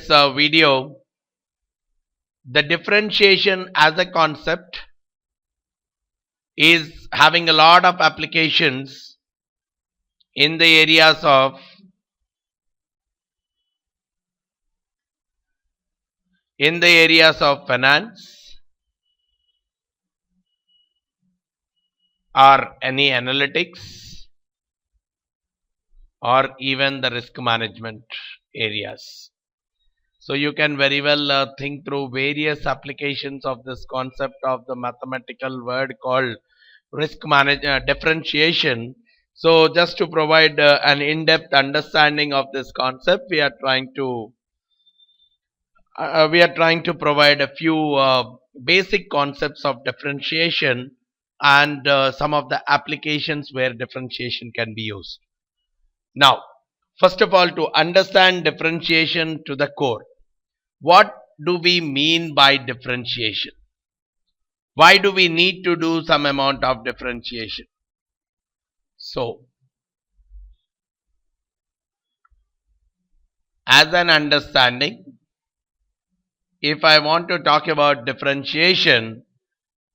This video, the differentiation as a concept is having a lot of applications in the areas of finance or any analytics or even the risk management areas. So you can very well think through various applications of this concept of the mathematical word called differentiation. So just to provide an in-depth understanding of this concept, we are trying to provide a few basic concepts of differentiation and some of the applications where differentiation can be used. Now, first of all, to understand differentiation to the core, what do we mean by differentiation? Why do we need to do some amount of differentiation? So, as an understanding, if I want to talk about differentiation,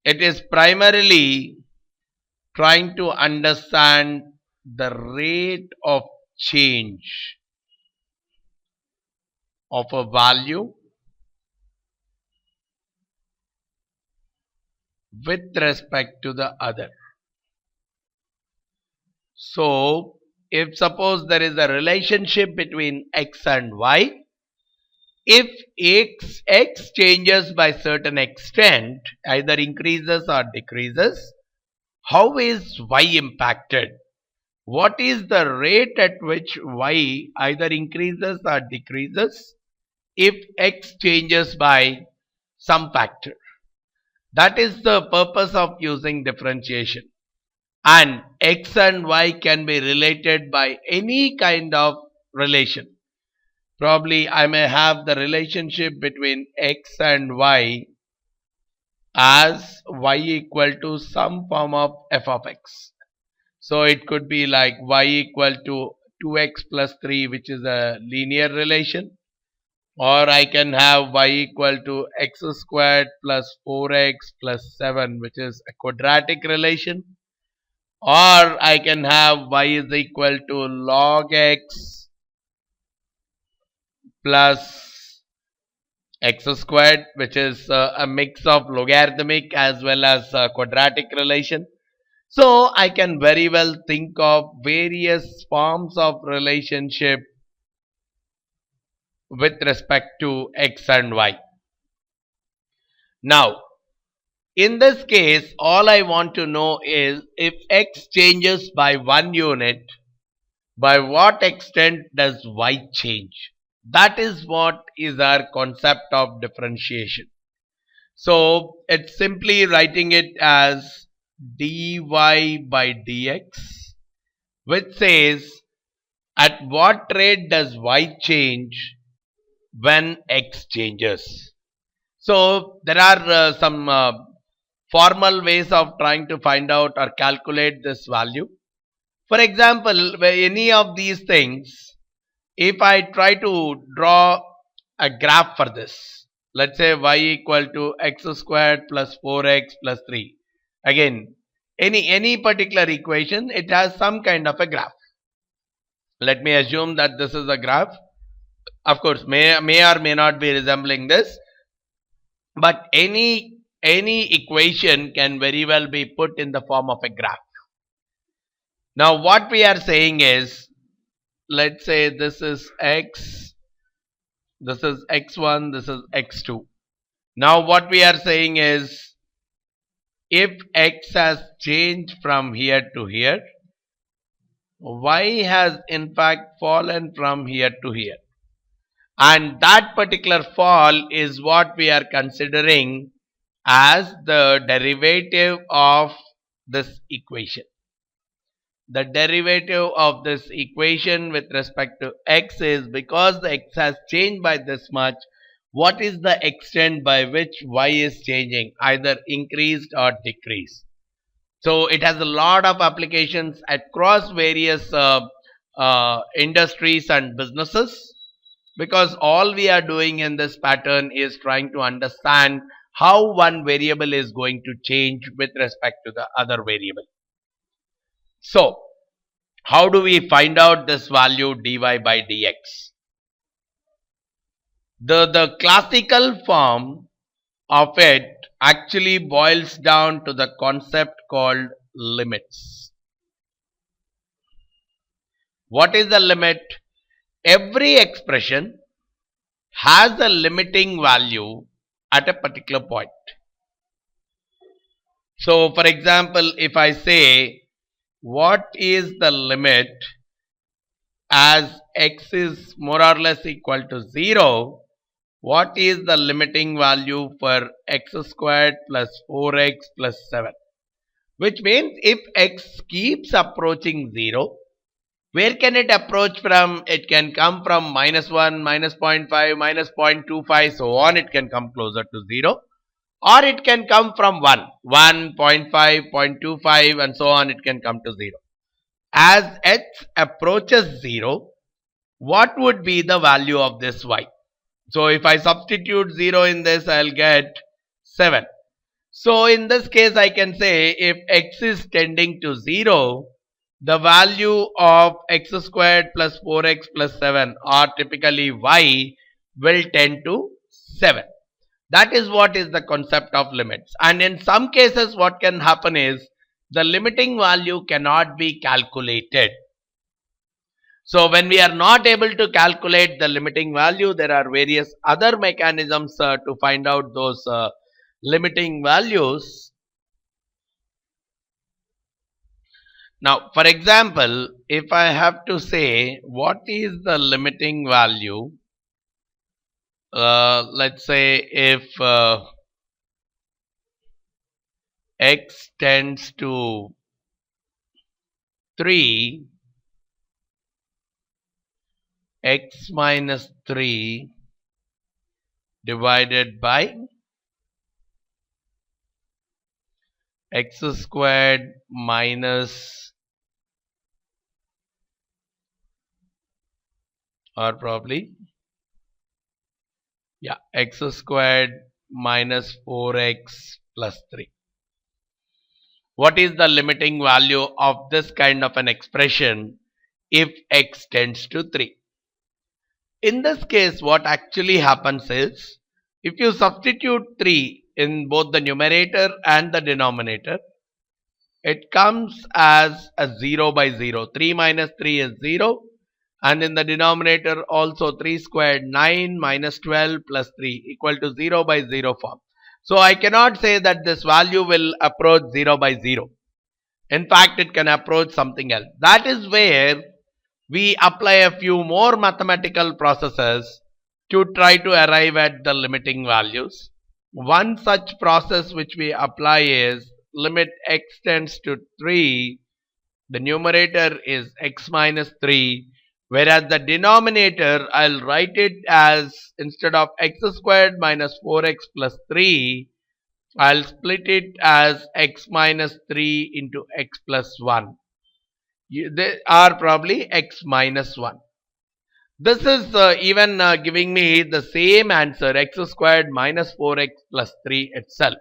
it is primarily trying to understand the rate of change of a value with respect to the other. So, if suppose there is a relationship between x and y, if x changes by certain extent, either increases or decreases, how is y impacted? What is the rate at which y either increases or decreases if x changes by some factor? That is the purpose of using differentiation. And x and y can be related by any kind of relation. Probably I may have the relationship between x and y as y equal to some form of f of x. So it could be like y equal to 2x plus 3, which is a linear relation. Or I can have y equal to x squared plus 4x plus 7, which is a quadratic relation. Or I can have y is equal to log x plus x squared, which is a mix of logarithmic as well as quadratic relation. So I can very well think of various forms of relationship with respect to x and y. Now, in this case, all I want to know is if x changes by 1 unit, by what extent does y change? That is what is our concept of differentiation. So it's simply writing it as dy by dx, which says at what rate does y change when x changes. So there are some formal ways of trying to find out or calculate this value. For example, any of these things, if I try to draw a graph for this, let's say y equal to x squared plus 4x plus 3. Again, any particular equation, it has some kind of a graph. Let me assume that this is a graph. Of course, may or may not be resembling this, but any equation can very well be put in the form of a graph. Now, what we are saying is, let's say this is x, this is x1, this is x2. Now what we are saying is, if x has changed from here to here, y has in fact fallen from here to here. And that particular fall is what we are considering as the derivative of this equation. The derivative of this equation with respect to x is, because the x has changed by this much, what is the extent by which y is changing, either increased or decreased. So it has a lot of applications across various industries and businesses. because all we are doing in this pattern is trying to understand how one variable is going to change with respect to the other variable. So, how do we find out this value dy by dx? The classical form of it actually boils down to the concept called limits. What is the limit? Every expression has a limiting value at a particular point. So, for example, if I say what is the limit as x is more or less equal to 0, what is the limiting value for x squared plus 4x plus 7? Which means if x keeps approaching 0, where can it approach from? It can come from minus 1, minus 0.5, minus 0.25, so on. It can come closer to 0. Or it can come from 1, 0.5, 0.25 and so on. It can come to 0. As x approaches 0, what would be the value of this y? So if I substitute 0 in this, I'll get 7. So in this case, I can say if x is tending to 0, the value of x squared plus 4x plus 7, or typically y, will tend to 7. That is what is the concept of limits. And in some cases, what can happen is the limiting value cannot be calculated. So when we are not able to calculate the limiting value, there are various other mechanisms to find out those limiting values. Now, for example, if I have to say what is the limiting value, let's say if x tends to 3, x minus 3 divided by x squared minus, or probably, yeah, x squared minus 4x plus 3. What is the limiting value of this kind of an expression if x tends to 3? In this case, what actually happens is, if you substitute 3 in both the numerator and the denominator, it comes as a 0 by 0. 3 minus 3 is 0. And in the denominator also 3 squared 9 minus 12 plus 3 equal to 0 by 0 form. So I cannot say that this value will approach 0 by 0. In fact, it can approach something else. That is where we apply a few more mathematical processes to try to arrive at the limiting values. One such process which we apply is limit x tends to 3, the numerator is x minus 3, whereas the denominator, I'll write it as, instead of x squared minus 4x plus 3, I'll split it as x minus 3 into x plus 1. They are probably x minus 1. This is even giving me the same answer, x squared minus 4x plus 3 itself.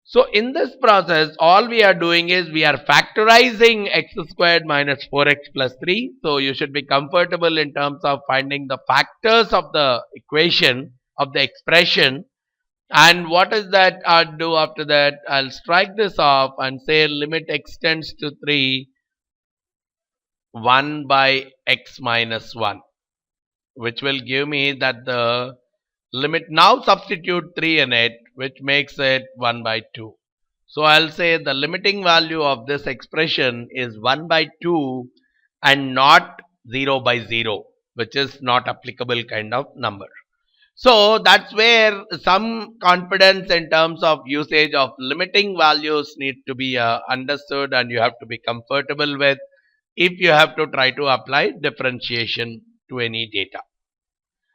So in this process, all we are doing is we are factorizing x squared minus 4x plus 3. So you should be comfortable in terms of finding the factors of the equation, of the expression. And what is that I'll do after that? I'll strike this off and say limit x tends to 3, 1 by x minus 1, which will give me that the limit, now substitute 3 in it, which makes it 1 by 2. So I'll say the limiting value of this expression is 1 by 2 and not 0 by 0, which is not applicable kind of number. So that's where some confidence in terms of usage of limiting values need to be understood, and you have to be comfortable with if you have to try to apply differentiation to any data.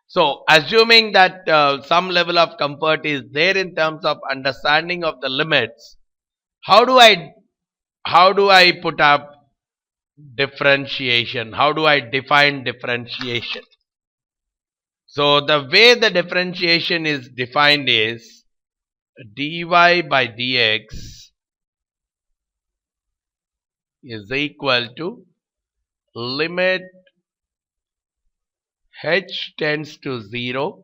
So assuming that some level of comfort is there in terms of understanding of the limits, how do I put up differentiation? How do I define differentiation? So the way the differentiation is defined is dy by dx is equal to limit h tends to 0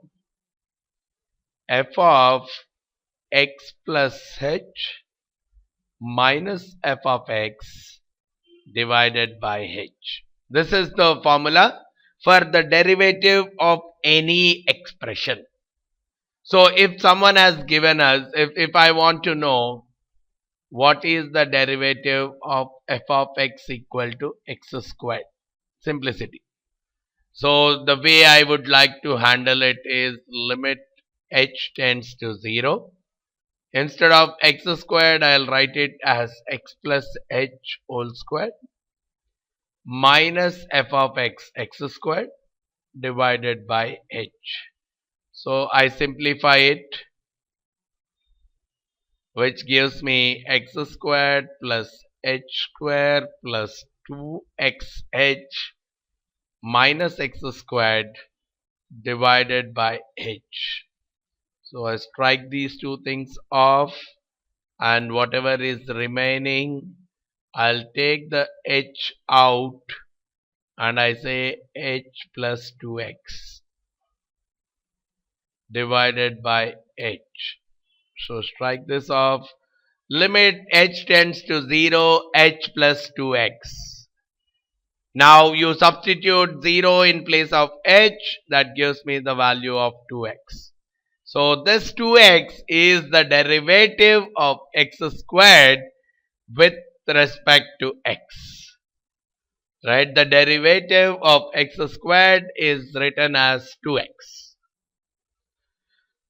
f of x plus h minus f of x divided by h. This is the formula for the derivative of any expression. So if someone has given us, if I want to know what is the derivative of f of x equal to x squared, simplicity. So the way I would like to handle it is limit h tends to 0. Instead of x squared, I'll write it as x plus h whole squared minus f of x squared divided by h. So I simplify it, which gives me x squared plus h squared plus 2xh minus x squared divided by h. So I strike these two things off, and whatever is remaining, I'll take the h out and I say h plus 2x divided by h. So strike this off. Limit h tends to 0, h plus 2x. Now you substitute 0 in place of h, that gives me the value of 2x. So this 2x is the derivative of x squared with respect to x. Right? The derivative of x squared is written as 2x.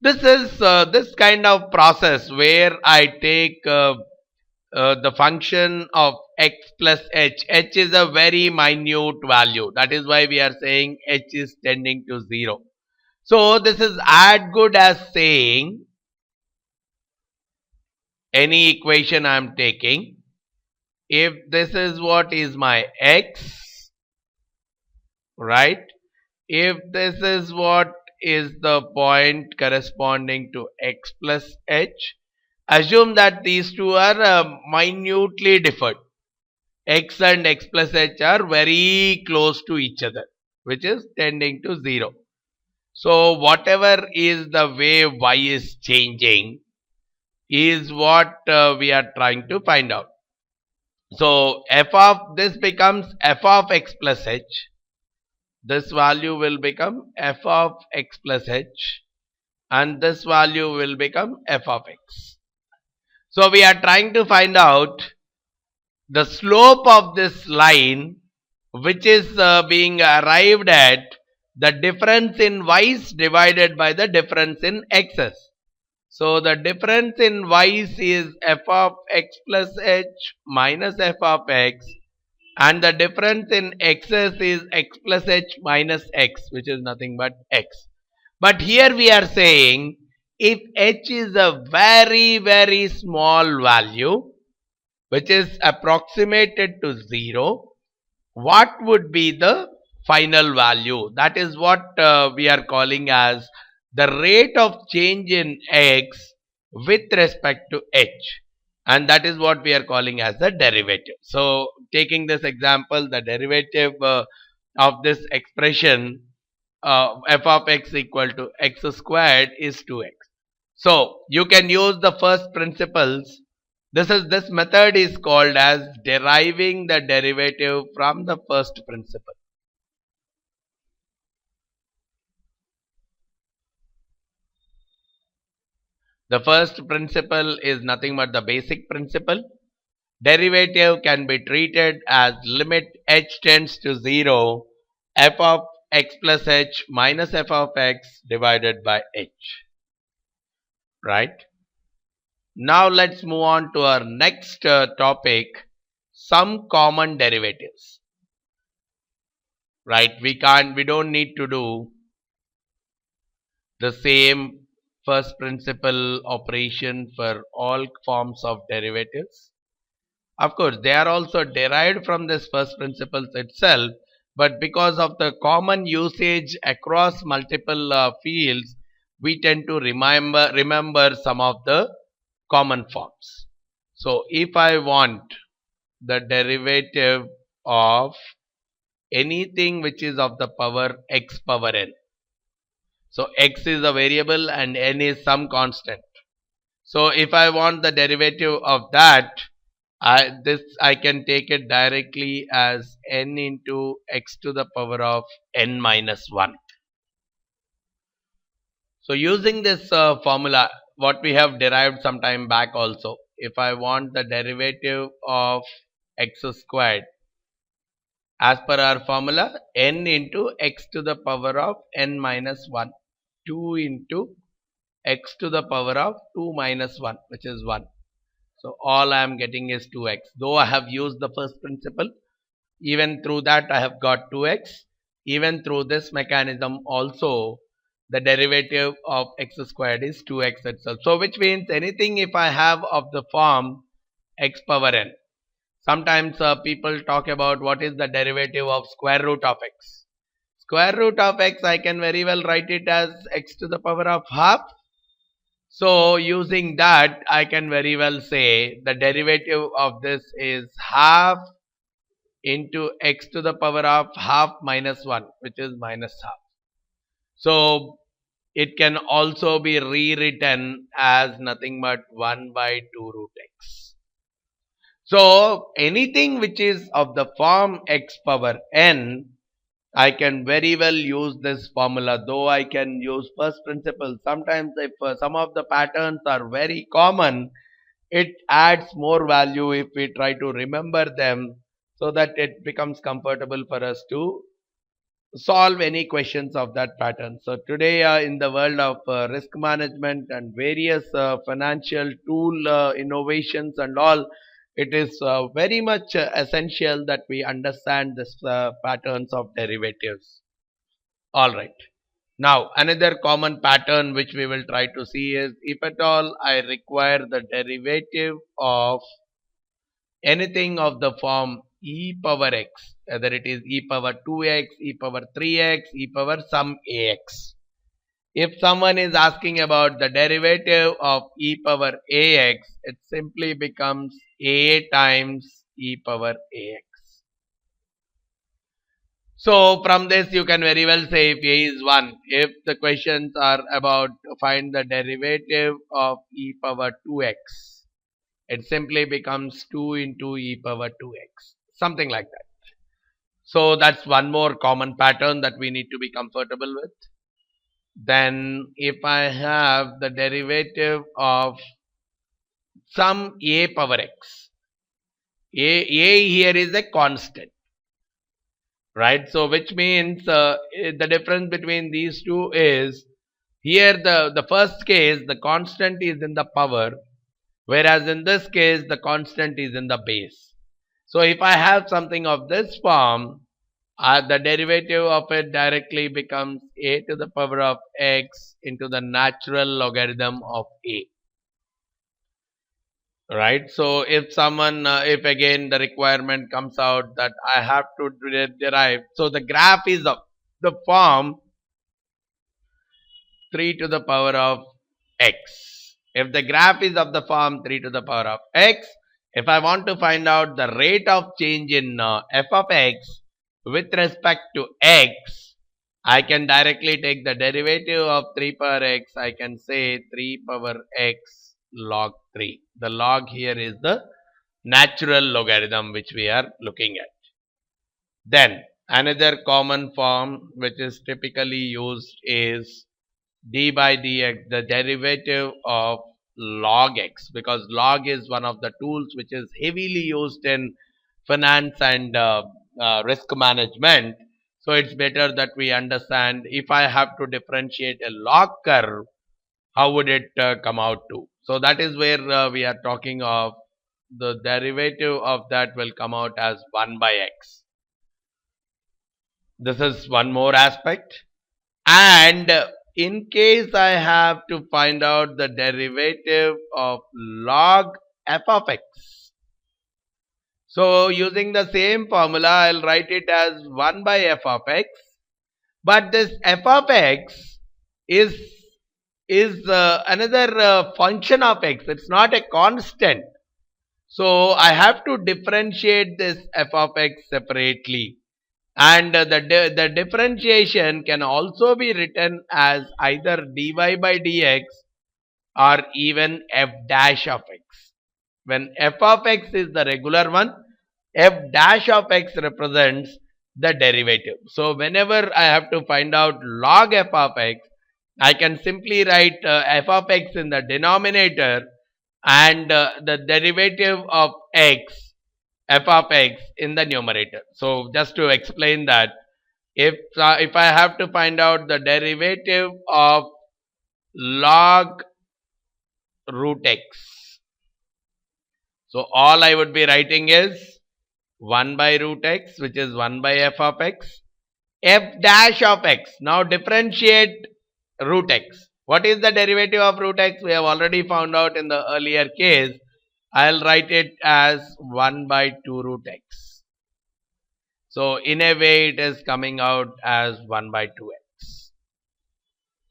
This is this kind of process where I take the function of x plus h. H is a very minute value. That is why we are saying h is tending to 0. So this is as good as saying any equation I am taking. If this is what is my x, right? If this is what is the point corresponding to x plus h, assume that these two are minutely differed. X and x plus h are very close to each other, which is tending to 0. So whatever is the way y is changing is what we are trying to find out. So f of this becomes f of x plus h. This value will become f of x plus h, and this value will become f of x. So we are trying to find out the slope of this line, which is being arrived at the difference in y's divided by the difference in x's. So the difference in y's is f of x plus h minus f of x, and the difference in x's is x plus h minus x, which is nothing but x. But here we are saying if h is a very, very small value, which is approximated to 0, what would be the final value? That is what we are calling as the rate of change in x with respect to h, and that is what we are calling as the derivative. So taking this example, the derivative of this expression f of x equal to x squared is 2x. So you can use the first principles. This method is called as deriving the derivative from the first principle. The first principle is nothing but the basic principle. Derivative can be treated as limit h tends to 0 f of x plus h minus f of x divided by h. Right? Now let's move on to our next topic, some common derivatives. Right? We don't need to do the same first principle operation for all forms of derivatives. Of course, they are also derived from this first principles itself, but because of the common usage across multiple fields, we tend to remember some of the common forms. So if I want the derivative of anything which is of the power x power n, so x is a variable and n is some constant. So if I want the derivative of that, I can take it directly as n into x to the power of n minus 1. So using this formula, what we have derived some time back also, if I want the derivative of x squared, as per our formula, n into x to the power of n minus 1, 2 into x to the power of 2 minus 1, which is 1. So all I am getting is 2x. Though I have used the first principle, even through that I have got 2x. Even through this mechanism also, the derivative of x squared is 2x itself. So which means anything if I have of the form x power n. Sometimes people talk about what is the derivative of square root of x. Square root of x, I can very well write it as x to the power of half. So using that, I can very well say the derivative of this is half into x to the power of half minus 1, which is minus half. So it can also be rewritten as nothing but 1 by 2 root x. So anything which is of the form x power n, I can very well use this formula, though I can use first principle. Sometimes if some of the patterns are very common, it adds more value if we try to remember them so that it becomes comfortable for us to solve any questions of that pattern. So today in the world of risk management and various financial tool innovations and all, it is very much essential that we understand this patterns of derivatives. All right. Now another common pattern which we will try to see is, if at all I require the derivative of anything of the form e power x, whether it is e power 2x, e power 3x, e power some ax. If someone is asking about the derivative of e power ax, it simply becomes a times e power ax. So from this you can very well say if a is 1, if the questions are about find the derivative of e power 2x, it simply becomes 2 into e power 2x, something like that. So that's one more common pattern that we need to be comfortable with. Then if I have the derivative of some a power x, a here is a constant, right? So which means the difference between these two is, here the first case the constant is in the power, whereas in this case the constant is in the base. So if I have something of this form, the derivative of it directly becomes a to the power of x into the natural logarithm of a. Right? So if someone, if again the requirement comes out that I have to derive, so the graph is of the form 3 to the power of x. If the graph is of the form 3 to the power of x, if I want to find out the rate of change in f of x with respect to x, I can directly take the derivative of 3 power x. I can say 3 power x log 3. The log here is the natural logarithm which we are looking at. Then another common form which is typically used is d by dx, the derivative of log x, because log is one of the tools which is heavily used in finance and risk management. So it's better that we understand, if I have to differentiate a log curve, how would it come out to? So that is where we are talking of the derivative of that will come out as 1 by x. This is one more aspect. And in case I have to find out the derivative of log f of x, So using the same formula, I'll write it as 1 by f of x. But this f of x is another function of x. It's not a constant. So I have to differentiate this f of x separately. And the differentiation can also be written as either dy by dx or even f dash of x. When f of x is the regular one, f dash of x represents the derivative. So whenever I have to find out log f of x, I can simply write f of x in the denominator and the derivative of x, f of x, in the numerator. So just to explain that, if I have to find out the derivative of log root x, so all I would be writing is 1 by root x, which is 1 by f of x, f dash of x. Now differentiate root x. What is the derivative of root x? We have already found out in the earlier case. I'll write it as 1 by 2 root x. So in a way it is coming out as 1 by 2x.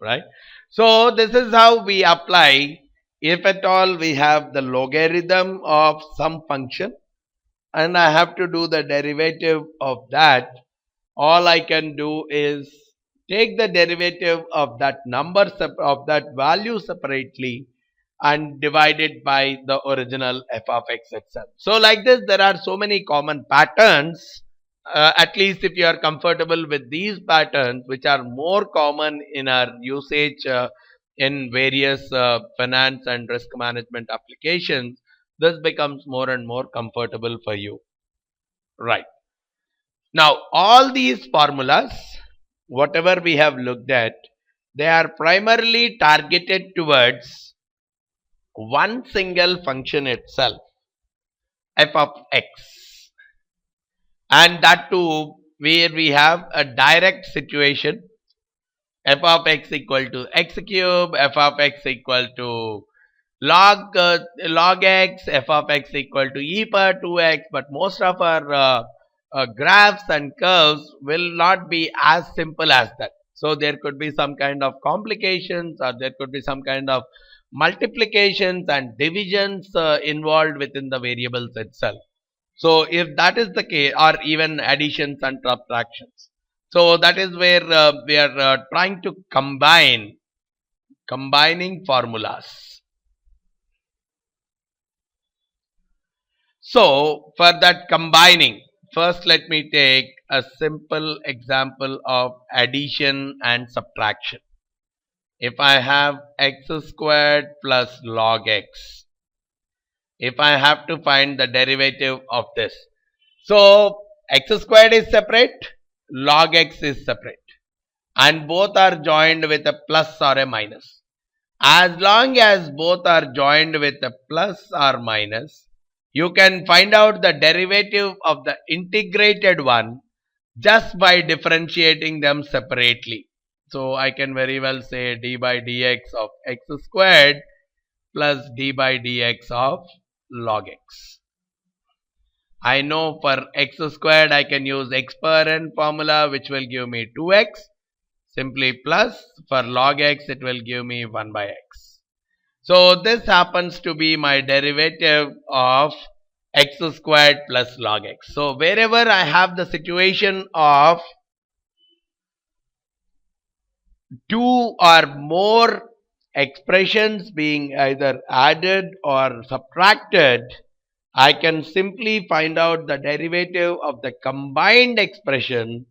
Right? So this is how we apply if at all we have the logarithm of some function and I have to do the derivative of that. All I can do is take the derivative of that number, of that value separately and divide it by the original f of x itself. So like this, there are so many common patterns. At least if you are comfortable with these patterns, which are more common in our usage in various finance and risk management applications, this becomes more and more comfortable for you. Right. Now, all these formulas, whatever we have looked at, they are primarily targeted towards one single function itself, f of x. And that too, where we have a direct situation, f of x equal to x cube, f of x equal to log x, f of x equal to e power 2x, but most of our graphs and curves will not be as simple as that. So there could be some kind of complications, or there could be some kind of multiplications and divisions involved within the variables itself. So if that is the case, or even additions and subtractions, so that is where we are trying to combining formulas. So for that combining, first let me take a simple example of addition and subtraction. If I have x squared plus log x, if I have to find the derivative of this, so x squared is separate, log x is separate, and both are joined with a plus or a minus. As long as both are joined with a plus or minus, you can find out the derivative of the integrated one just by differentiating them separately. So I can very well say d by dx of x squared plus d by dx of log x. I know for x squared I can use x per n formula, which will give me 2x, simply plus. For log x it will give me 1 by x. So this happens to be my derivative of x squared plus log x. So wherever I have the situation of two or more expressions being either added or subtracted, I can simply find out the derivative of the combined expression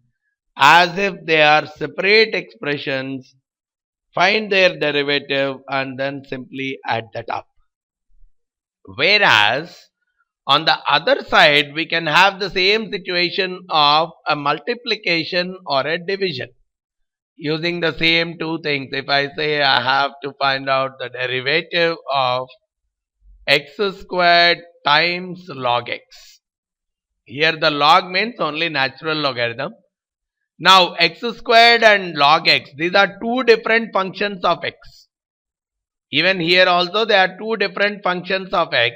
as if they are separate expressions, find their derivative and then simply add that up. Whereas on the other side, we can have the same situation of a multiplication or a division using the same two things. If I say I have to find out the derivative of x squared times log x. Here the log means only natural logarithm. Now x squared and log x, these are two different functions of x. Even here also there are two different functions of x.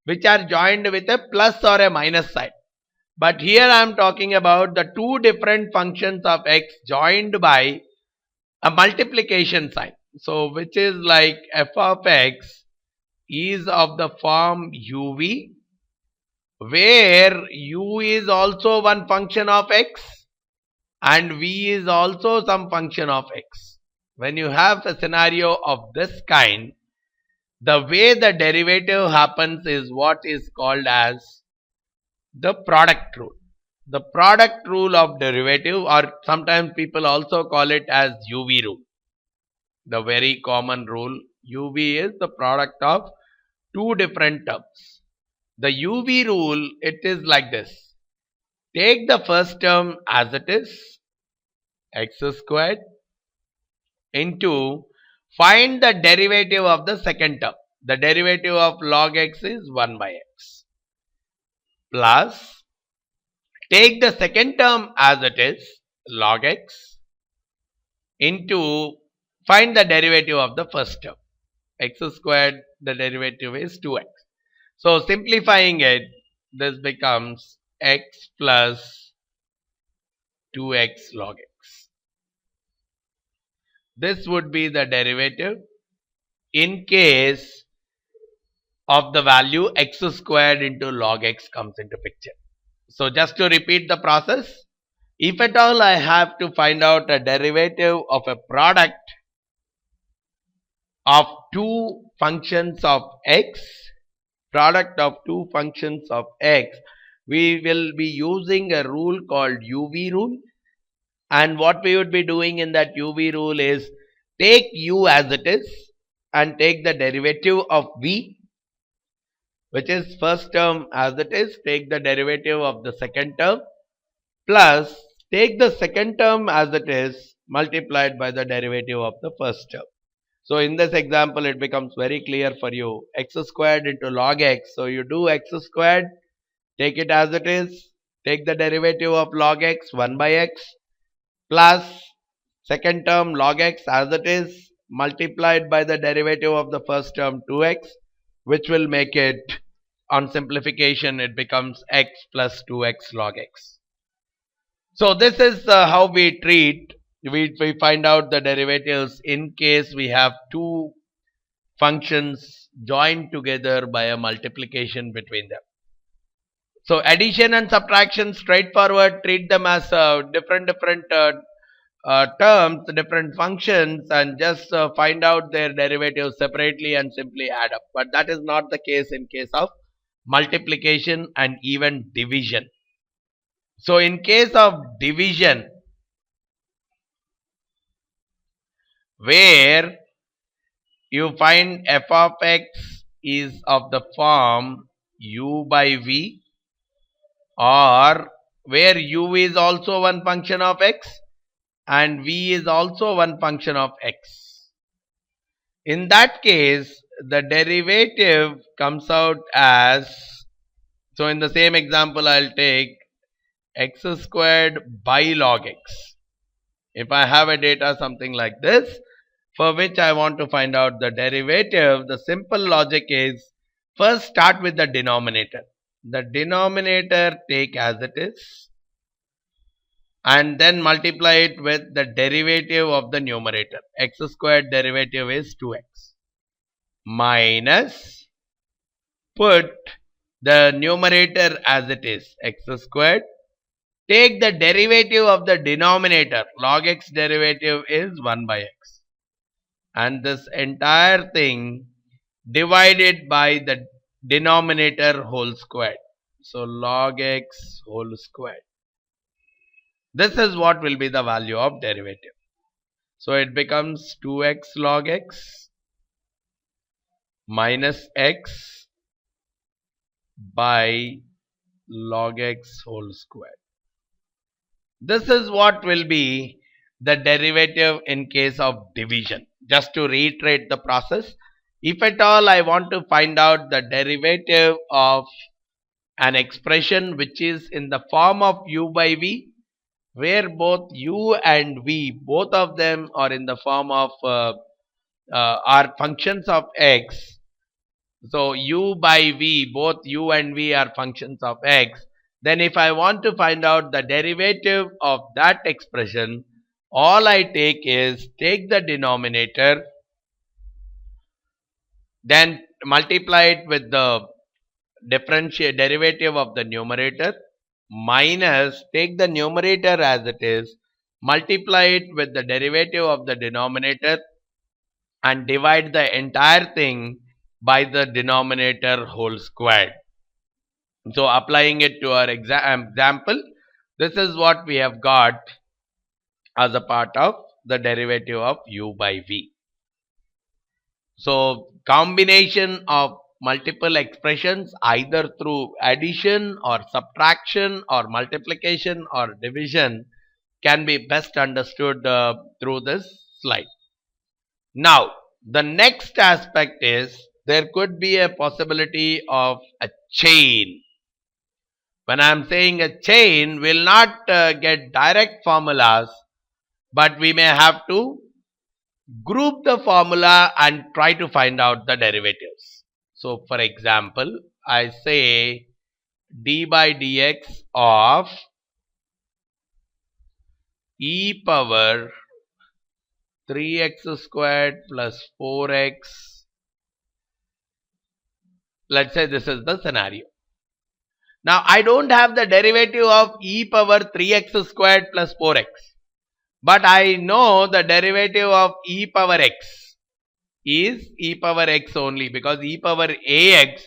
which are joined with a plus or a minus sign. But here I am talking about the two different functions of x joined by a multiplication sign. So which is like f of x is of the form uv, where u is also one function of x and v is also some function of x. When you have a scenario of this kind, the way the derivative happens is what is called as the product rule. The product rule of derivative, or sometimes people also call it as UV rule. The very common rule, UV is the product of two different terms. The UV rule, it is like this. Take the first term as it is, x squared, into find the derivative of the second term. The derivative of log x is 1 by x, plus take the second term as it is, log x, into find the derivative of the first term. X squared, the derivative is 2x. So simplifying it, this becomes x plus 2x log x. This would be the derivative in case of the value x squared into log x comes into picture. So just to repeat the process, if at all I have to find out a derivative of a product of two functions of x, we will be using a rule called UV rule. And what we would be doing in that UV rule is take u as it is and take the derivative of v, which is first term as it is, take the derivative of the second term, plus take the second term as it is multiplied by the derivative of the first term. So in this example, it becomes very clear for you, x squared into log x. So you do x squared, take it as it is, take the derivative of log x 1 by x, plus second term log x as it is multiplied by the derivative of the first term 2x, which will make it, on simplification, it becomes x plus 2x log x. So this is how we treat, we find out the derivatives in case we have two functions joined together by a multiplication between them. So addition and subtraction, straightforward, treat them as different terms, different functions, and just find out their derivatives separately and simply add up. But that is not the case in case of multiplication and even division. So in case of division, where you find f of x is of the form u by v, or where u is also one function of x and v is also one function of x. In that case, the derivative comes out as, so in the same example, I'll take x squared by log x. If I have a data something like this, for which I want to find out the derivative, the simple logic is, first start with the denominator. The denominator take as it is, and then multiply it with the derivative of the numerator. X squared derivative is 2x, minus, put the numerator as it is, x squared, take the derivative of the denominator, log x derivative is 1 by x, and this entire thing divided by the denominator whole squared. So log x whole squared. This is what will be the value of derivative. So it becomes 2x log x minus x by log x whole squared. This is what will be the derivative in case of division. Just to reiterate the process, if at all I want to find out the derivative of an expression which is in the form of u by v, where both u and v, both of them are in the form of are functions of x, So u by v, both u and v are functions of x. Then if I want to find out the derivative of that expression, all I take the denominator, then multiply it with the differentiate derivative of the numerator, minus take the numerator as it is, multiply it with the derivative of the denominator, and divide the entire thing by the denominator whole squared. So applying it to our example, this is what we have got as a part of the derivative of u by v. So combination of multiple expressions either through addition or subtraction or multiplication or division can be best understood through this slide. Now the next aspect is there could be a possibility of a chain. When I am saying a chain, we'll not get direct formulas, but we may have to group the formula and try to find out the derivatives. So for example, I say d by dx of e power 3x squared plus 4x. Let's say this is the scenario. Now I don't have the derivative of e power 3x squared plus 4x. But I know the derivative of e power x is e power x only, because e power ax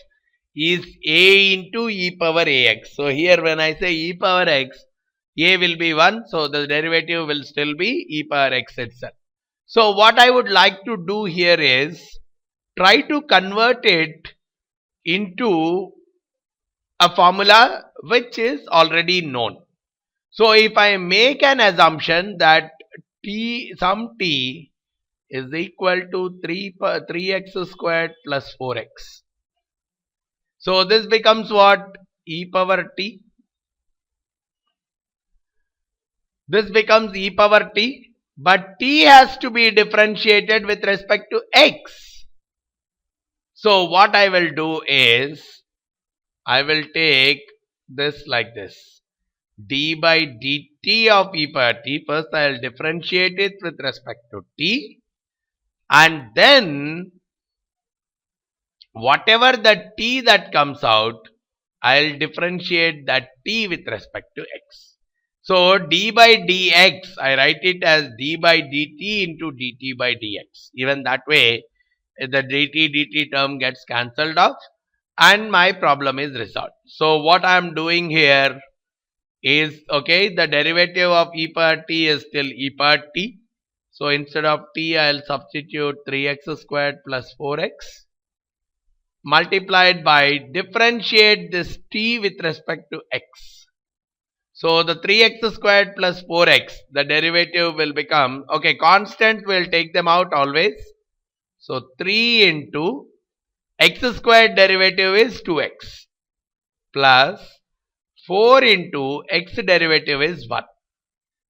is a into e power ax. So here when I say e power x, a will be 1, so the derivative will still be e power x itself. So what I would like to do here is try to convert it into a formula which is already known. So if I make an assumption that some t is equal to 3x squared plus 4x. So this becomes what? E power t. This becomes e power t, but t has to be differentiated with respect to x. So what I will do is, I will take this like this. D by dt of e power t. First I will differentiate it with respect to t, and then whatever the t that comes out, I will differentiate that t with respect to x. So d by dx, I write it as d by dt into dt by dx. Even that way, the dt term gets cancelled off and my problem is resolved. So what I am doing here is, okay, the derivative of e power t is still e power t. So instead of t, I will substitute 3x squared plus 4x multiplied by differentiate this t with respect to x. So the 3x squared plus 4x, the derivative will become, okay, constant will take them out always. So 3 into x squared derivative is 2x plus 4 into x derivative is 1.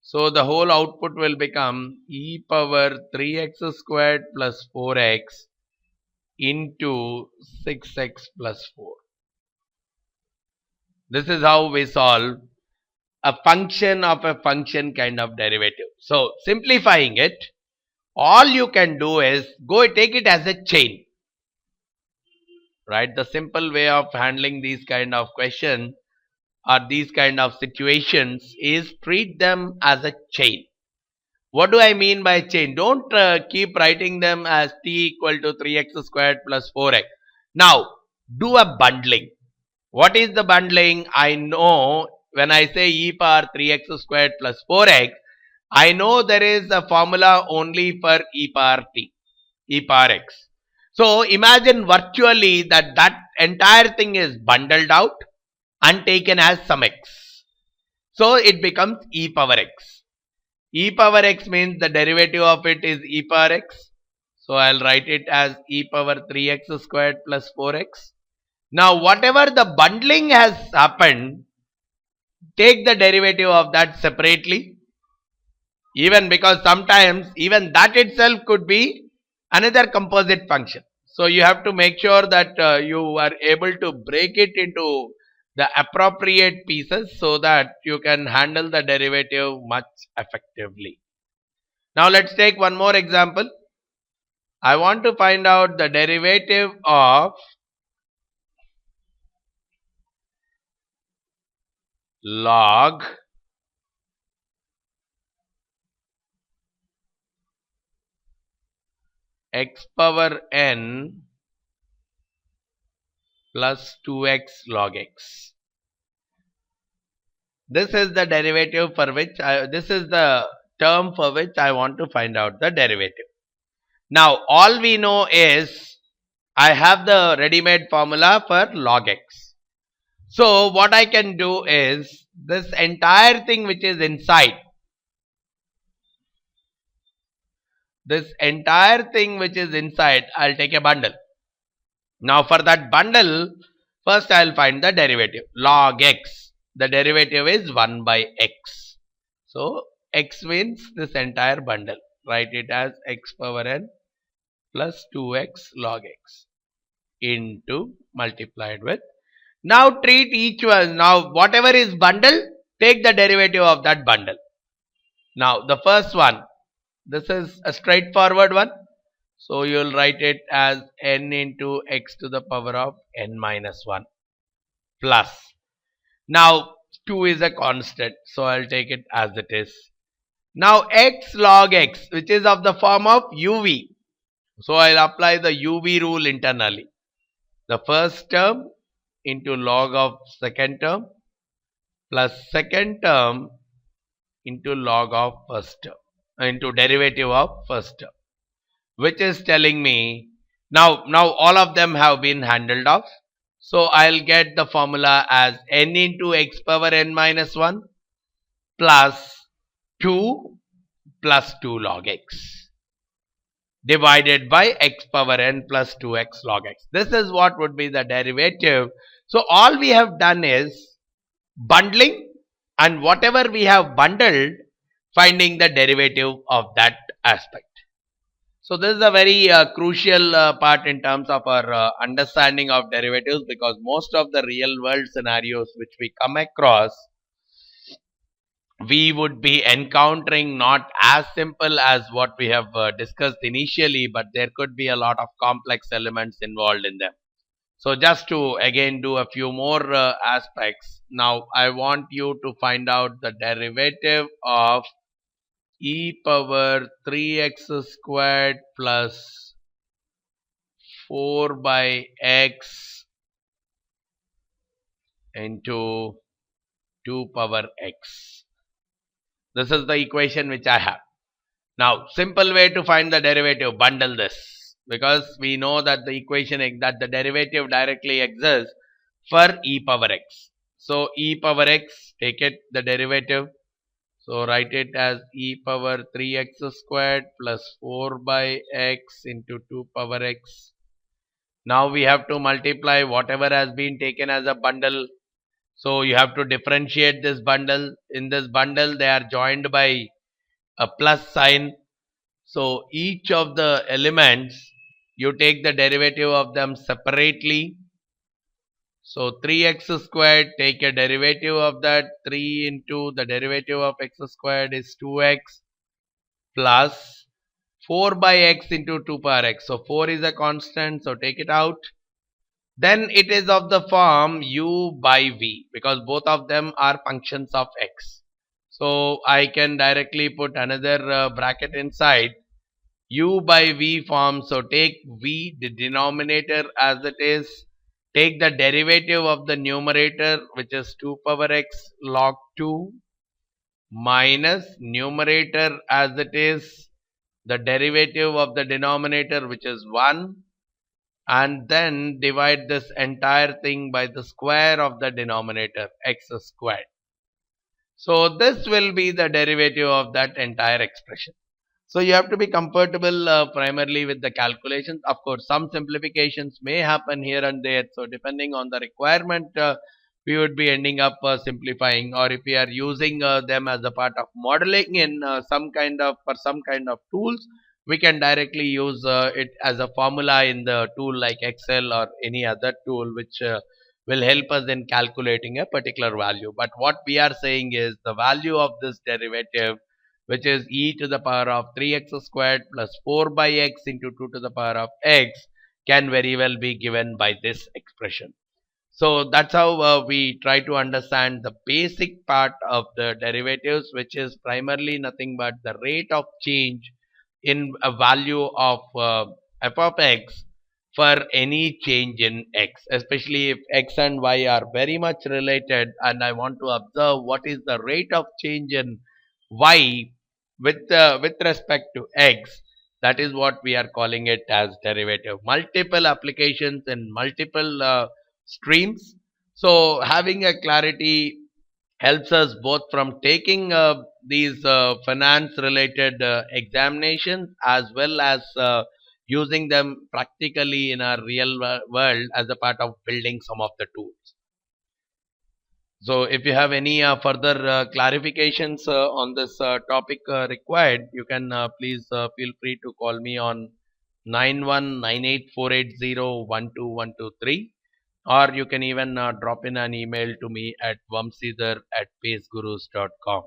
So the whole output will become e power 3x squared plus 4x into 6x plus 4. This is how we solve a function of a function kind of derivative. So simplifying it, all you can do is take it as a chain. Right? The simple way of handling these kind of questions or these kind of situations is treat them as a chain. What do I mean by chain? Don't keep writing them as t equal to 3x squared plus 4x. Now, do a bundling. What is the bundling? I know when I say e power 3x squared plus 4x, I know there is a formula only for e power t, e power x. So imagine virtually that entire thing is bundled out and taken as some x. So it becomes e power x. E power x means the derivative of it is e power x. So I'll write it as e power 3x squared plus 4x. Now whatever the bundling has happened, take the derivative of that separately. Even because sometimes even that itself could be another composite function. So you have to make sure that you are able to break it into the appropriate pieces so that you can handle the derivative much effectively. Now let's take one more example. I want to find out the derivative of log x power n plus 2x log x. This is the derivative for which this is the term for which I want to find out the derivative. Now all we know is I have the ready-made formula for log x. So what I can do is this entire thing which is inside, I'll take a bundle. Now for that bundle, first I'll find the derivative. Log x, the derivative is 1 by x. So x means this entire bundle. Write it as x power n plus 2x log x into multiplied with. Now treat each one. Now whatever is bundle, take the derivative of that bundle. Now the first one, this is a straightforward one. So you will write it as n into x to the power of n minus 1 plus. Now 2 is a constant, so I'll take it as it is. Now x log x, which is of the form of uv. So I'll apply the uv rule internally. The first term into log of second term plus second term into log of first term, into derivative of first term, which is telling me now all of them have been handled off. So I'll get the formula as n into x power n minus 1 plus 2 plus 2 log x divided by x power n plus 2x log x. This is what would be the derivative. So all we have done is bundling, and whatever we have bundled, finding the derivative of that aspect. So this is a very crucial part in terms of our understanding of derivatives, because most of the real world scenarios which we come across, we would be encountering not as simple as what we have discussed initially, but there could be a lot of complex elements involved in them. So just to again do a few more aspects, now I want you to find out the derivative of e power 3x squared plus 4 by x into 2 power x. This is the equation which I have. Now simple way to find the derivative, bundle this, because we know that the equation, that the derivative directly exists for e power x. So e power x, take it the derivative. So write it as e power 3x squared plus 4 by x into 2 power x. Now we have to multiply whatever has been taken as a bundle. So you have to differentiate this bundle. In this bundle they are joined by a plus sign. So each of the elements, you take the derivative of them separately. So 3x squared, take a derivative of that. 3 into the derivative of x squared is 2x plus 4 by x into 2 power x. So 4 is a constant, so take it out. Then it is of the form u by v, because both of them are functions of x. So I can directly put another bracket inside. U by v form, so take v, the denominator as it is. Take the derivative of the numerator, which is 2 power x log 2, minus numerator as it is, the derivative of the denominator, which is 1, and then divide this entire thing by the square of the denominator, x squared. So this will be the derivative of that entire expression. So you have to be comfortable primarily with the calculations. Of course, some simplifications may happen here and there. So depending on the requirement, we would be ending up simplifying, or if we are using them as a part of modeling in some kind of tools, we can directly use it as a formula in the tool like Excel or any other tool which will help us in calculating a particular value. But what we are saying is the value of this derivative, which is e to the power of 3x squared plus 4 by x into 2 to the power of x, can very well be given by this expression. So that's how we try to understand the basic part of the derivatives, which is primarily nothing but the rate of change in a value of f of x for any change in x, especially if x and y are very much related, and I want to observe what is the rate of change in y with respect to x. That is what we are calling it as derivative. Multiple applications in multiple streams. So having a clarity helps us both from taking these finance related examinations as well as using them practically in our real world as a part of building some of the tools. So if you have any further clarifications on this topic required, you can please feel free to call me on 919848012123, or you can even drop in an email to me at vamsidhar@pacegurus.com.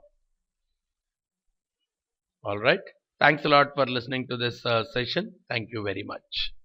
All right. Thanks a lot for listening to this session. Thank you very much.